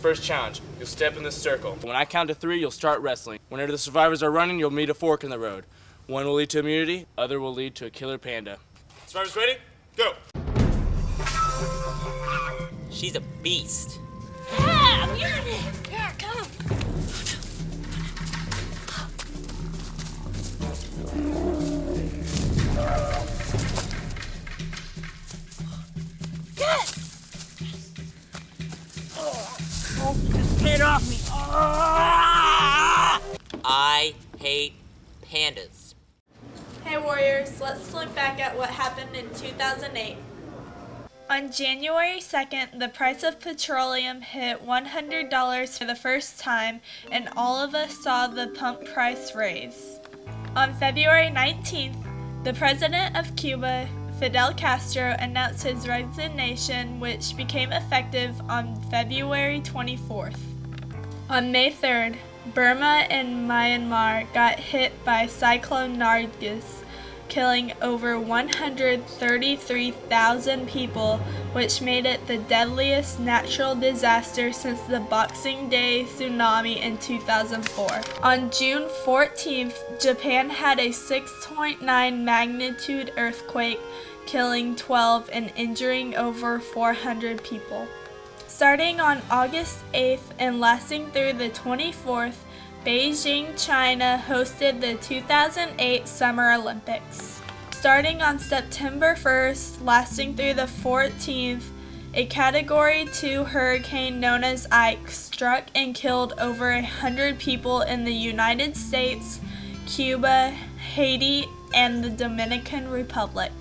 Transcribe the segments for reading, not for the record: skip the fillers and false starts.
first challenge. You'll step in this circle. When I count to 3, you'll start wrestling. Whenever the survivors are running, you'll meet a fork in the road. One will lead to immunity, other will lead to a killer panda. Survivors ready? Go! She's a beast. Yeah, immunity! Here, come! Yes! Oh, just get off me! I hate pandas. Hey Warriors, let's look back at what happened in 2008. On January 2nd, the price of petroleum hit $100 for the first time, and all of us saw the pump price raise. On February 19th, the president of Cuba, Fidel Castro, announced his resignation, which became effective on February 24th. On May 3rd, Burma and Myanmar got hit by Cyclone Nargis, killing over 133,000 people, which made it the deadliest natural disaster since the Boxing Day tsunami in 2004. On June 14th, Japan had a 6.9 magnitude earthquake, killing 12 and injuring over 400 people. Starting on August 8th and lasting through the 24th, Beijing, China hosted the 2008 Summer Olympics. Starting on September 1st, lasting through the 14th, a Category 2 hurricane known as Ike struck and killed over 100 people in the United States, Cuba, Haiti, and the Dominican Republic.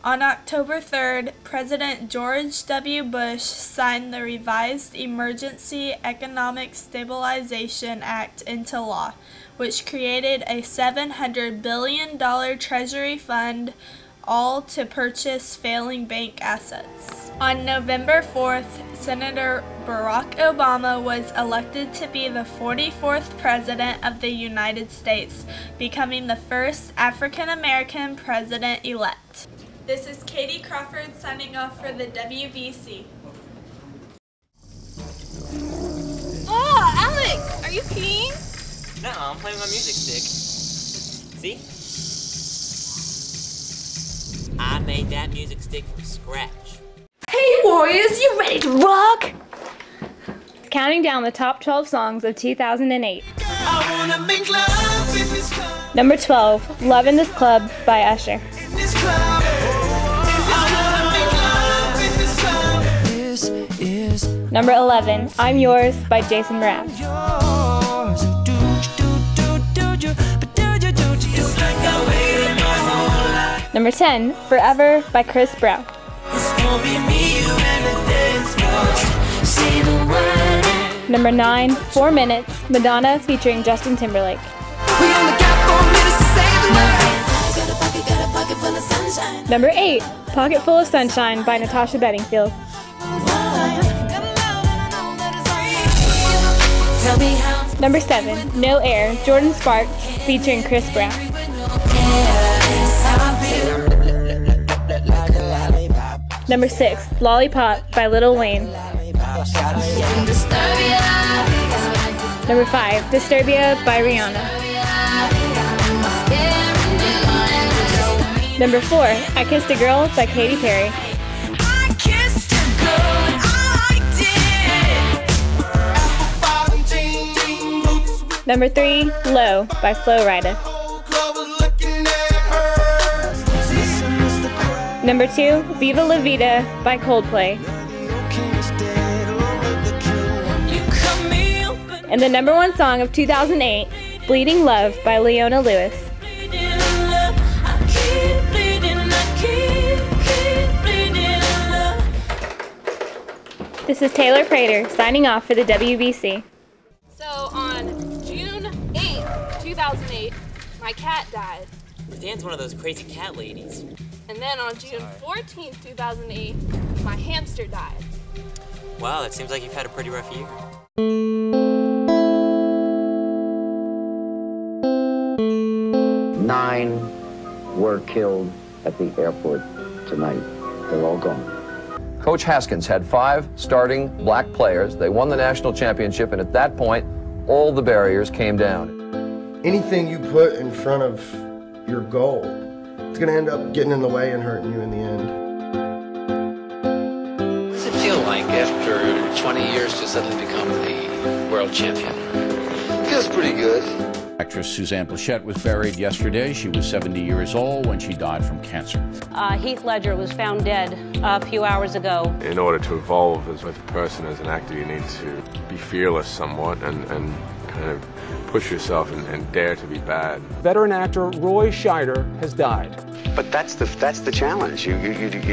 On October 3rd, President George W. Bush signed the revised Emergency Economic Stabilization Act into law, which created a $700 billion Treasury fund, all to purchase failing bank assets. On November 4th, Senator Barack Obama was elected to be the 44th President of the United States, becoming the first African-American president-elect. This is Katie Crawford signing off for the WBC. Oh, Alex, are you peeing? No, I'm playing my music stick. See? I made that music stick from scratch. Hey Warriors, you ready to rock? Counting down the top 12 songs of 2008. I wanna make love in this club. Number 12, Love in This Club by Usher. In this club. I wanna make love in this club. This is Number 11, I'm Yours by Jason Mraz. yours. It's like I waited my whole life. Number 10, Forever by Chris Brown. It's gonna be me, you, and the dance floor. Say the word. Number 9, 4 Minutes, Madonna featuring Justin Timberlake. We only got 4 minutes to save the night. Number 8, Pocket Full of Sunshine by Natasha Bedingfield. Tell me how. Number 7, No Air, Jordan Sparks featuring Chris Brown. Number 6, Lollipop by Lil Wayne. Number 5, Disturbia by Rihanna. Number 4, I Kissed a Girl by Katy Perry. I kissed a girl and I liked it. Number 3, Low by Flo Rida. Number 2, Viva La Vida by Coldplay. And the number 1 song of 2008, Bleeding Love by Leona Lewis. This is Taylor Prater signing off for the WBC. So on June 8th, 2008, my cat died. Dan's one of those crazy cat ladies. And then on June 14th, 2008, my hamster died. Wow, it seems like you've had a pretty rough year. 9 were killed at the airport tonight. They're all gone. Coach Haskins had 5 starting black players. They won the national championship, and at that point, all the barriers came down. Anything you put in front of your goal, it's going to end up getting in the way and hurting you in the end. What does it feel like after 20 years to suddenly become the world champion? Feels pretty good. Actress Suzanne Plachette was buried yesterday. She was 70 years old when she died from cancer. Heath Ledger was found dead a few hours ago. In order to evolve as a person, as an actor, you need to be fearless somewhat and kind of push yourself and dare to be bad. Veteran actor Roy Scheider has died. But that's the challenge. You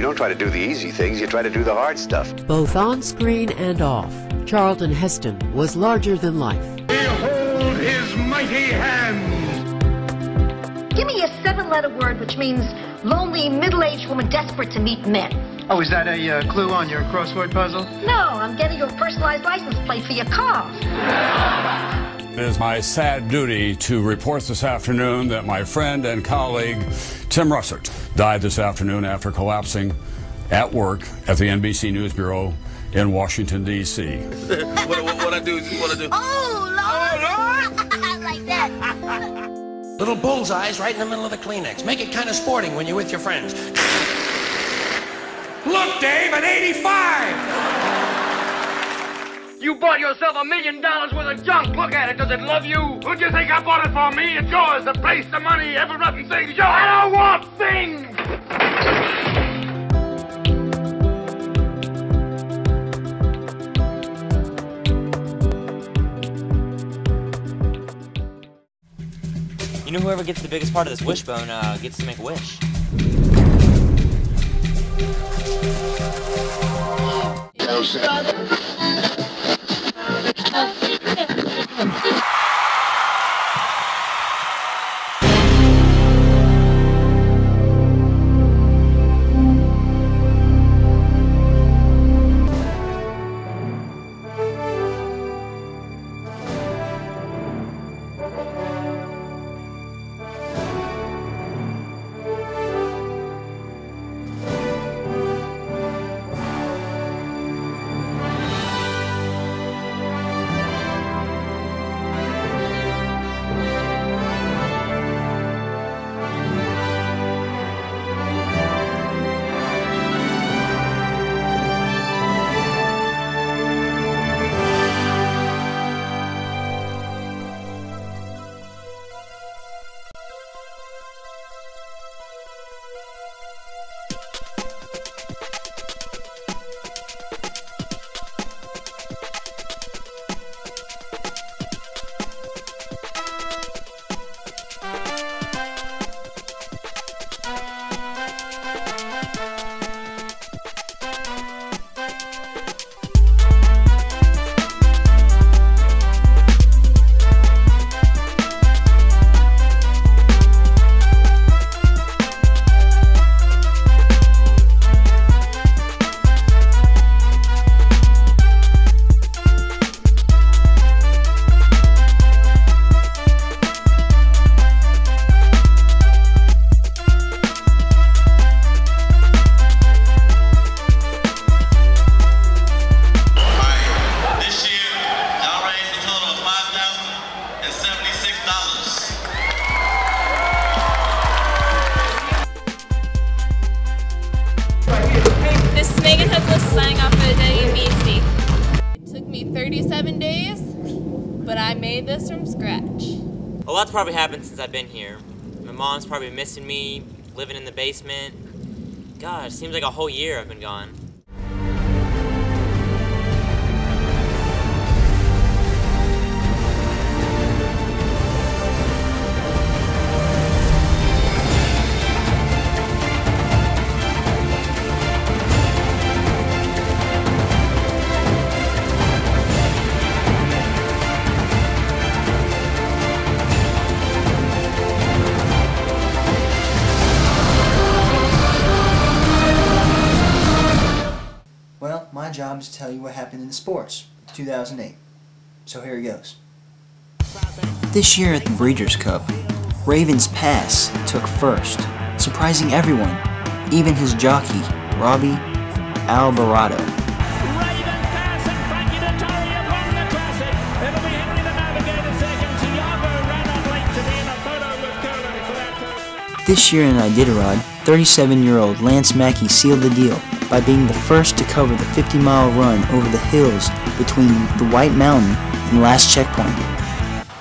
don't try to do the easy things, you try to do the hard stuff. Both on screen and off, Charlton Heston was larger than life. Behold his mighty hand! Give me a 7-letter word which means lonely, middle-aged woman desperate to meet men. Oh, is that a clue on your crossword puzzle? No, I'm getting you a personalized license plate for your car. It is my sad duty to report this afternoon that my friend and colleague Tim Russert died this afternoon after collapsing at work at the NBC News Bureau in Washington, D.C. What I do? Oh, Lord! Like that. Little bullseyes right in the middle of the Kleenex. Make it kind of sporting when you're with your friends. Look, Dave, at 85! You bought yourself $1 million worth of junk. Look at it. Does it love you? Who'd you think I bought it for? Me? It's yours. The place, the money, every rotten thing. Yo, I don't want things! You know, whoever gets the biggest part of this wishbone gets to make a wish. signing off for the WBC. It took me 37 days, but I made this from scratch. A lot's probably happened since I've been here. My mom's probably missing me, living in the basement. Gosh, seems like a whole year I've been gone. Well, my job is to tell you what happened in sports, 2008. So here it goes. This year at the Breeders' Cup, Raven's Pass took first, surprising everyone, even his jockey, Robbie Alvarado. This year in Iditarod, 37-year-old Lance Mackey sealed the deal by being the first to cover the 50-mile run over the hills between the White Mountain and Last Checkpoint.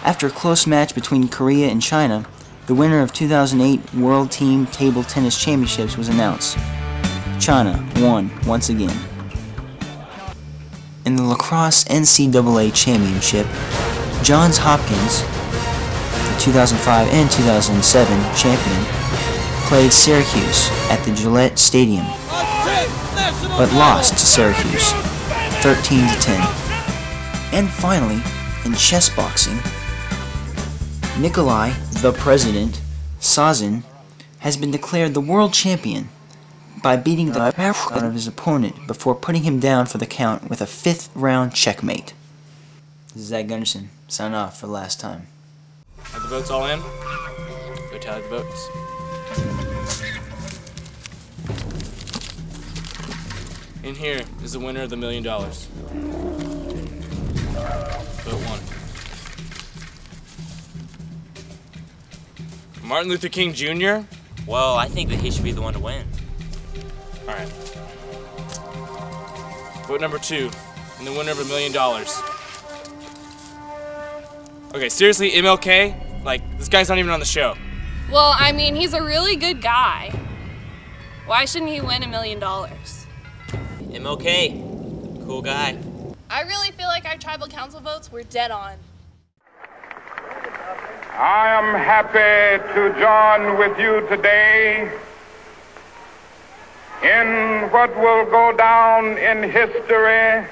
After a close match between Korea and China, the winner of 2008 World Team Table Tennis Championships was announced. China won once again. In the Lacrosse NCAA Championship, Johns Hopkins, the 2005 and 2007 champion, played Syracuse at the Gillette Stadium, but lost to Syracuse 13-10. And finally, in chess boxing, Nikolai, the President, Sazin, has been declared the world champion by beating the out of his opponent before putting him down for the count with a 5th-round checkmate. This is Zach Gunderson, signing off for the last time. Are the votes all in? Go tally the votes. In here is the winner of the $1 million. Vote 1. Martin Luther King Jr.? Well, I think that he should be the one to win. Alright. Vote number 2, and the winner of $1 million. Okay, seriously, MLK? Like, this guy's not even on the show. Well, I mean, he's a really good guy. Why shouldn't he win $1 million? MLK, cool guy. I really feel like our tribal council votes were dead on. I am happy to join with you today in what will go down in history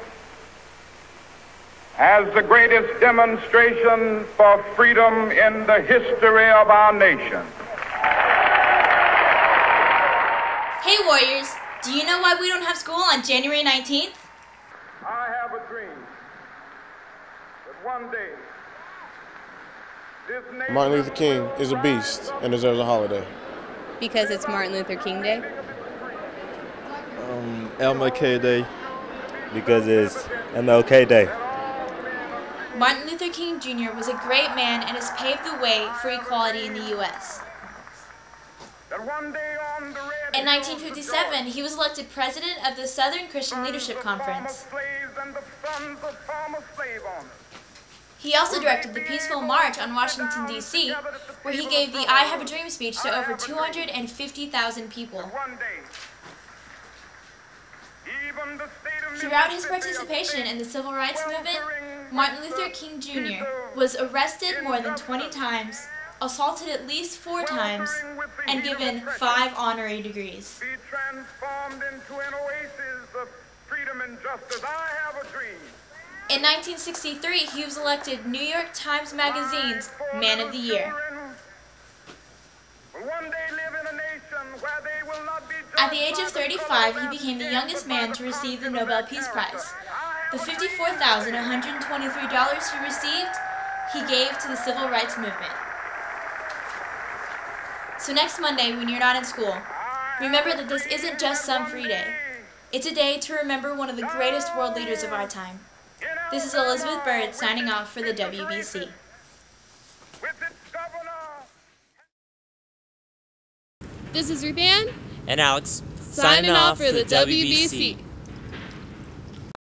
as the greatest demonstration for freedom in the history of our nation. Hey Warriors, do you know why we don't have school on January 19th? I have a dream that one day this nation... Martin Luther King is a beast and deserves a holiday. Because it's Martin Luther King Day? MLK Day. Because it's MLK Day. Martin Luther King Jr. was a great man and has paved the way for equality in the U.S. In 1957, he was elected president of the Southern Christian Leadership Conference. He also directed the peaceful march on Washington, D.C., where he gave the I Have a Dream speech to over 250,000 people. Throughout his participation in the Civil Rights Movement, Martin Luther King Jr. was arrested more than 20 times, assaulted at least 4 times, and given 5 honorary degrees. In 1963, he was elected New York Times Magazine's Man of the Year. At the age of 35, he became the youngest man to receive the Nobel Peace Prize. The $54,123 he received, he gave to the Civil Rights Movement. So next Monday, when you're not in school, remember that this isn't just some free day. It's a day to remember one of the greatest world leaders of our time. This is Elizabeth Byrd signing off for the WBC. This is Ruthann and Alex signing off for the WBC.